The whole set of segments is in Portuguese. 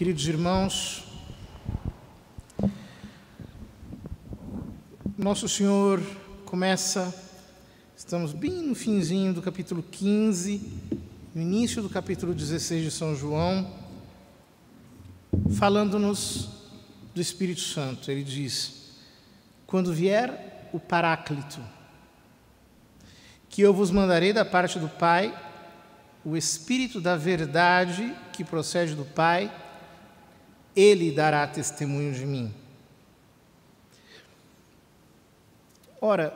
Queridos irmãos, Nosso Senhor começa, estamos bem no finzinho do capítulo 15, no início do capítulo 16 de São João, falando-nos do Espírito Santo. Ele diz: quando vier o Paráclito, que eu vos mandarei da parte do Pai, o Espírito da verdade que procede do Pai, ele dará testemunho de mim. Ora,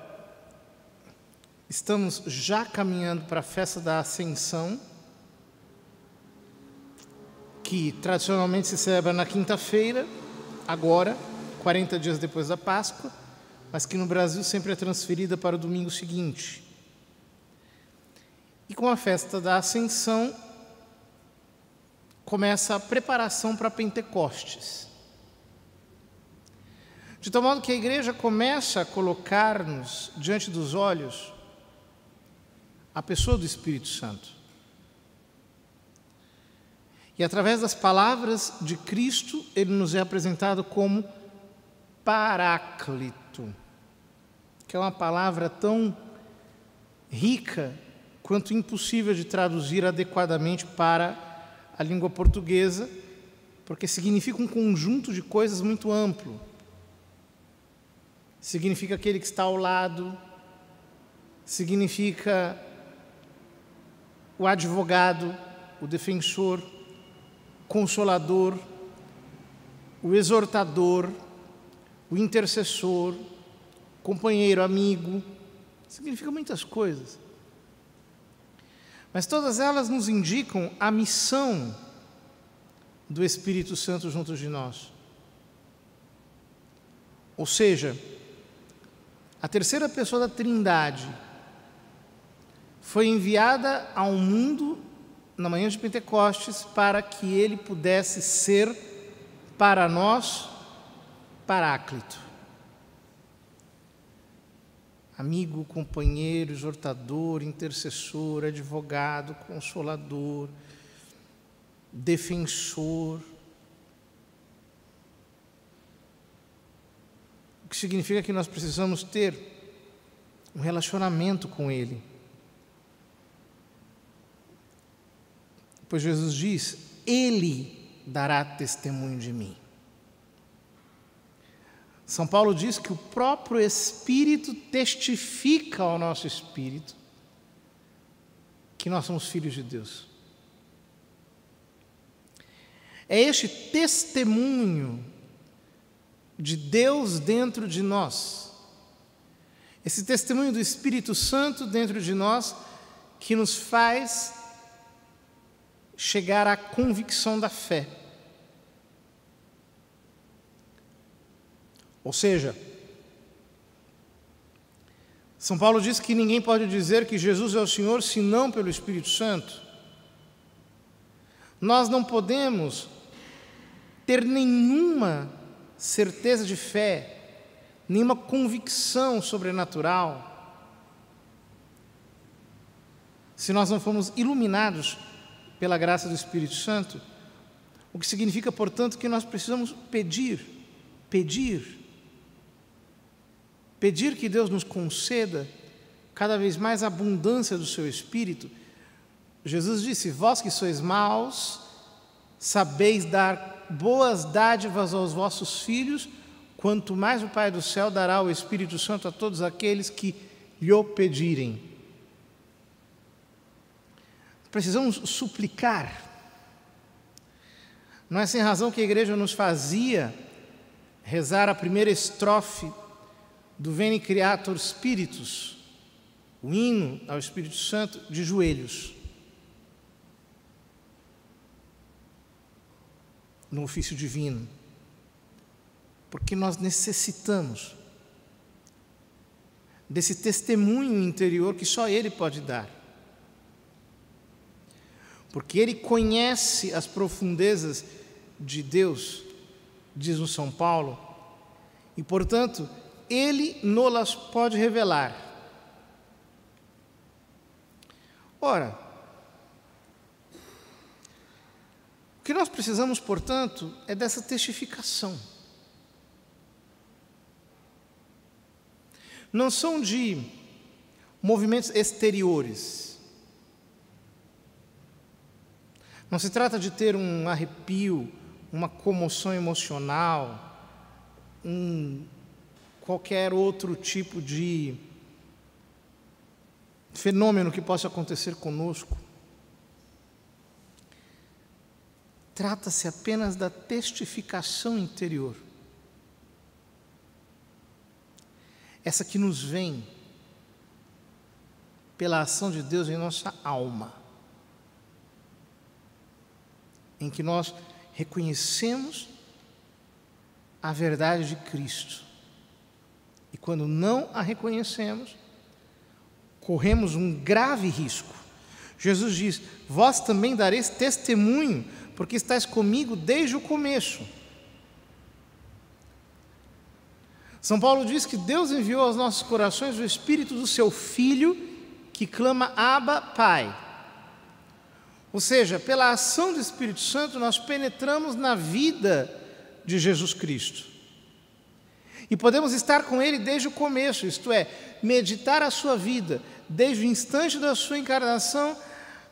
estamos já caminhando para a festa da Ascensão, que tradicionalmente se celebra na quinta-feira, agora, 40 dias depois da Páscoa, mas que no Brasil sempre é transferida para o domingo seguinte. E com a festa da Ascensão, começa a preparação para Pentecostes. De tal modo que a igreja começa a colocar-nos diante dos olhos a pessoa do Espírito Santo. E através das palavras de Cristo, ele nos é apresentado como Paráclito, que é uma palavra tão rica quanto impossível de traduzir adequadamente para a língua portuguesa, porque significa um conjunto de coisas muito amplo. Significa aquele que está ao lado, significa o advogado, o defensor, o consolador, o exortador, o intercessor, companheiro, amigo, significa muitas coisas. Mas todas elas nos indicam a missão do Espírito Santo junto de nós. Ou seja, a terceira pessoa da Trindade foi enviada ao mundo na manhã de Pentecostes para que ele pudesse ser para nós Paráclito. Amigo, companheiro, exortador, intercessor, advogado, consolador, defensor. O que significa que nós precisamos ter um relacionamento com Ele. Pois Jesus diz: Ele dará testemunho de mim. São Paulo diz que o próprio Espírito testifica ao nosso espírito que nós somos filhos de Deus. É este testemunho de Deus dentro de nós, esse testemunho do Espírito Santo dentro de nós, que nos faz chegar à convicção da fé. Ou seja, São Paulo diz que ninguém pode dizer que Jesus é o Senhor senão pelo Espírito Santo. Nós não podemos ter nenhuma certeza de fé, nenhuma convicção sobrenatural, se nós não formos iluminados pela graça do Espírito Santo, o que significa, portanto, que nós precisamos pedir que Deus nos conceda cada vez mais abundância do seu Espírito. Jesus disse: vós que sois maus, sabeis dar boas dádivas aos vossos filhos, quanto mais o Pai do céu dará o Espírito Santo a todos aqueles que lhe o pedirem. Precisamos suplicar. Não é sem razão que a igreja nos fazia rezar a primeira estrofe do Veni Creator Spiritus, o hino ao Espírito Santo, de joelhos, no ofício divino, porque nós necessitamos desse testemunho interior que só Ele pode dar, porque Ele conhece as profundezas de Deus, diz o São Paulo, e portanto Ele nos-las pode revelar. Ora, que nós precisamos, portanto, é dessa testificação. Não são de movimentos exteriores. Não se trata de ter um arrepio, uma comoção emocional, qualquer outro tipo de fenômeno que possa acontecer conosco. Trata-se apenas da testificação interior. Essa que nos vem pela ação de Deus em nossa alma, em que nós reconhecemos a verdade de Cristo. E quando não a reconhecemos, corremos um grave risco. Jesus diz: vós também dareis testemunho, porque estáis comigo desde o começo. São Paulo diz que Deus enviou aos nossos corações o Espírito do seu Filho, que clama: Abba, Pai. Ou seja, pela ação do Espírito Santo, nós penetramos na vida de Jesus Cristo. E podemos estar com Ele desde o começo, isto é, meditar a sua vida, desde o instante da sua encarnação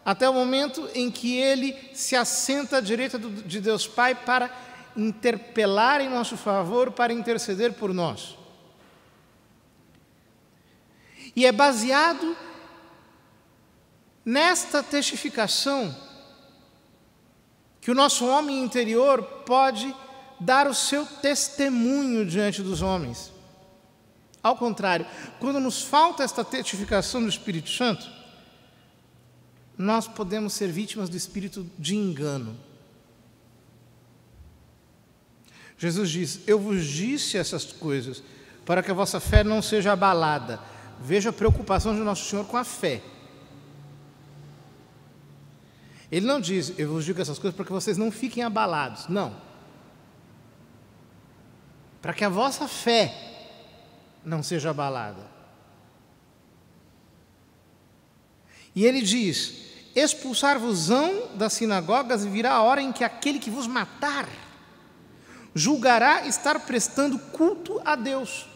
até o momento em que Ele se assenta à direita de Deus Pai para interpelar em nosso favor, para interceder por nós. E é baseado nesta testificação que o nosso homem interior pode dar o seu testemunho diante dos homens. Ao contrário, quando nos falta esta testificação do Espírito Santo, nós podemos ser vítimas do espírito de engano. Jesus diz: eu vos disse essas coisas para que a vossa fé não seja abalada. Veja a preocupação de Nosso Senhor com a fé. Ele não diz: eu vos digo essas coisas para que vocês não fiquem abalados. Não. Para que a vossa fé não seja abalada. E ele diz: expulsar-vos-ão das sinagogas, e virá a hora em que aquele que vos matar julgará estar prestando culto a Deus.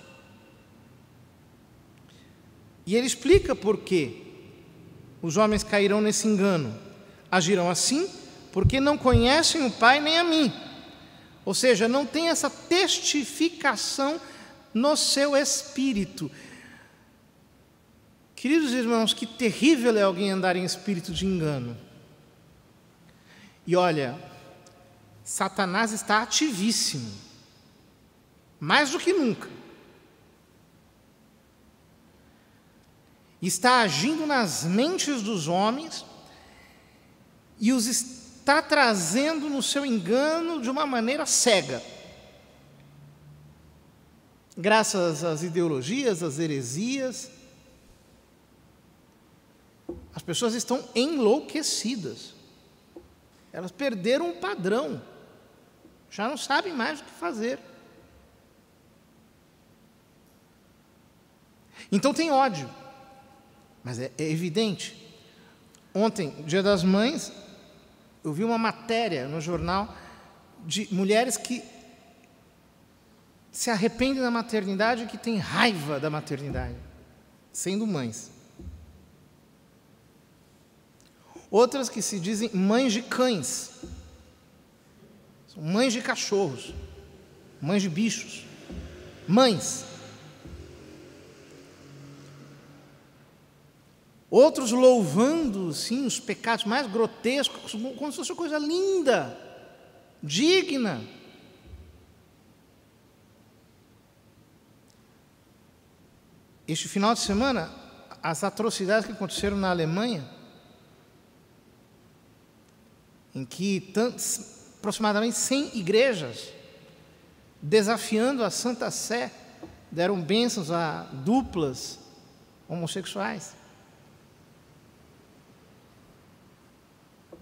E ele explica por que os homens cairão nesse engano. Agirão assim porque não conhecem o Pai nem a mim. Ou seja, não tem essa testificação no seu espírito. Queridos irmãos, que terrível é alguém andar em espírito de engano. E olha, Satanás está ativíssimo, mais do que nunca. Está agindo nas mentes dos homens e os está trazendo no seu engano de uma maneira cega. Graças às ideologias, às heresias, as pessoas estão enlouquecidas. Elas perderam o padrão. Já não sabem mais o que fazer. Então tem ódio. Mas é evidente. Ontem, Dia das Mães, eu vi uma matéria no jornal de mulheres que se arrependem da maternidade e que têm raiva da maternidade, sendo mães. Outras que se dizem mães de cães, são mães de cachorros, mães de bichos, mães. Outros louvando, sim, os pecados mais grotescos, como se fosse uma coisa linda, digna. Este final de semana, as atrocidades que aconteceram na Alemanha, em que aproximadamente 100 igrejas, desafiando a Santa Sé, deram bênçãos a duplas homossexuais.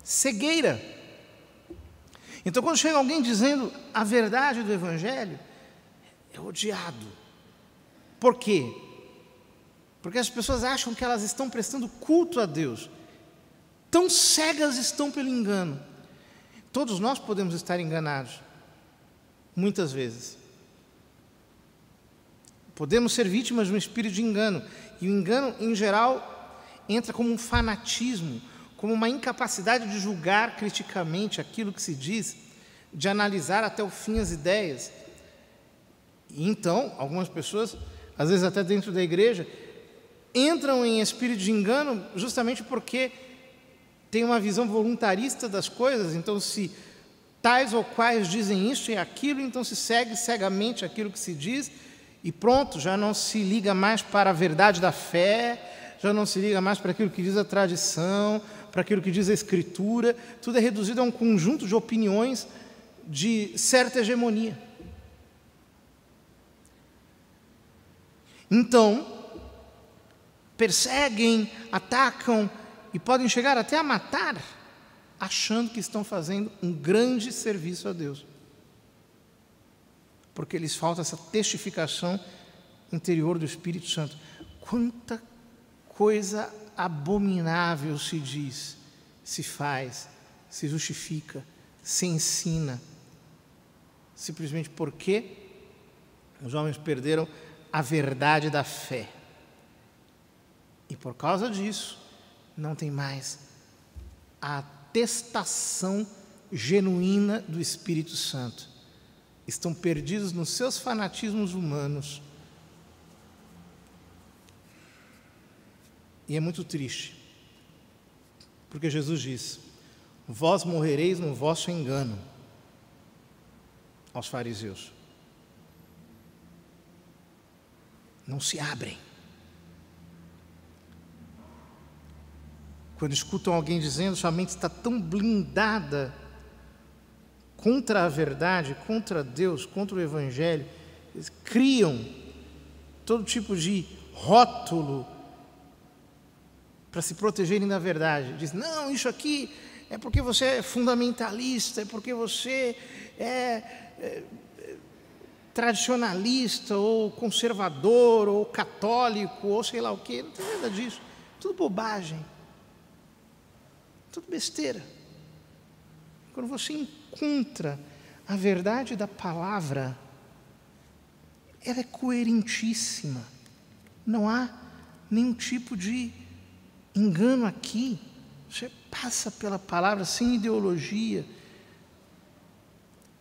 Cegueira. Então, quando chega alguém dizendo a verdade do Evangelho, é odiado. Por quê? Porque as pessoas acham que elas estão prestando culto a Deus. Tão cegas estão pelo engano. todos nós podemos estar enganados, muitas vezes. Podemos ser vítimas de um espírito de engano. E o engano, em geral, entra como um fanatismo, como uma incapacidade de julgar criticamente aquilo que se diz, de analisar até o fim as ideias. E então, algumas pessoas, às vezes até dentro da igreja, entram em espírito de engano justamente porque têm uma visão voluntarista das coisas. Então, se tais ou quais dizem isso e aquilo, então se segue cegamente aquilo que se diz e pronto, já não se liga mais para a verdade da fé, já não se liga mais para aquilo que diz a tradição, para aquilo que diz a Escritura. Tudo é reduzido a um conjunto de opiniões de certa hegemonia. Então, perseguem, atacam e podem chegar até a matar, achando que estão fazendo um grande serviço a Deus. Porque lhes falta essa testificação interior do Espírito Santo. Quanta coisa abominável se diz, se faz, se justifica, se ensina, simplesmente porque os homens perderam a verdade da fé. E por causa disso, não tem mais a atestação genuína do Espírito Santo. Estão perdidos nos seus fanatismos humanos. E é muito triste, porque Jesus diz: vós morrereis no vosso engano, aos fariseus. Não se abrem. Quando escutam alguém dizendo, sua mente está tão blindada contra a verdade, contra Deus, contra o Evangelho, eles criam todo tipo de rótulo para se protegerem da verdade. Diz, não, isso aqui é porque você é fundamentalista, é porque você é tradicionalista, ou conservador, ou católico, ou sei lá o quê. Não tem nada disso. Tudo bobagem. Tudo besteira. Quando você encontra a verdade da palavra, ela é coerentíssima. Não há nenhum tipo de engano aqui. Você passa pela palavra sem ideologia,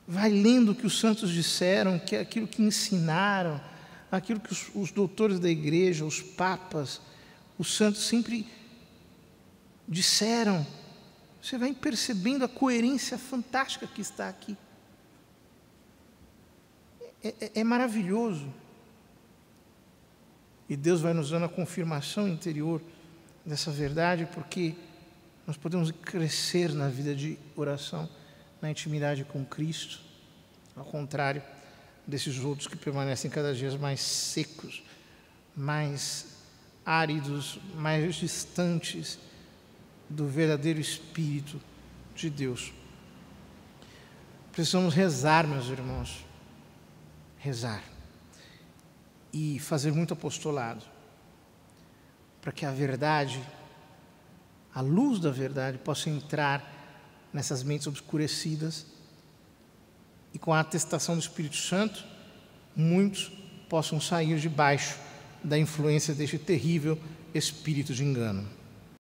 vai lendo o que os santos disseram, que é aquilo que ensinaram, aquilo que os doutores da igreja, os papas, os santos sempre disseram. Você vai percebendo a coerência fantástica que está aqui. É maravilhoso. E Deus vai nos dando a confirmação interior dessa verdade, porque nós podemos crescer na vida de oração, na intimidade com Cristo, ao contrário desses outros que permanecem cada dia mais secos, mais áridos, mais distantes do verdadeiro Espírito de Deus. Precisamos rezar, meus irmãos, rezar e fazer muito apostolado, para que a verdade, a luz da verdade, possa entrar nessas mentes obscurecidas e com a atestação do Espírito Santo, muitos possam sair debaixo da influência deste terrível espírito de engano.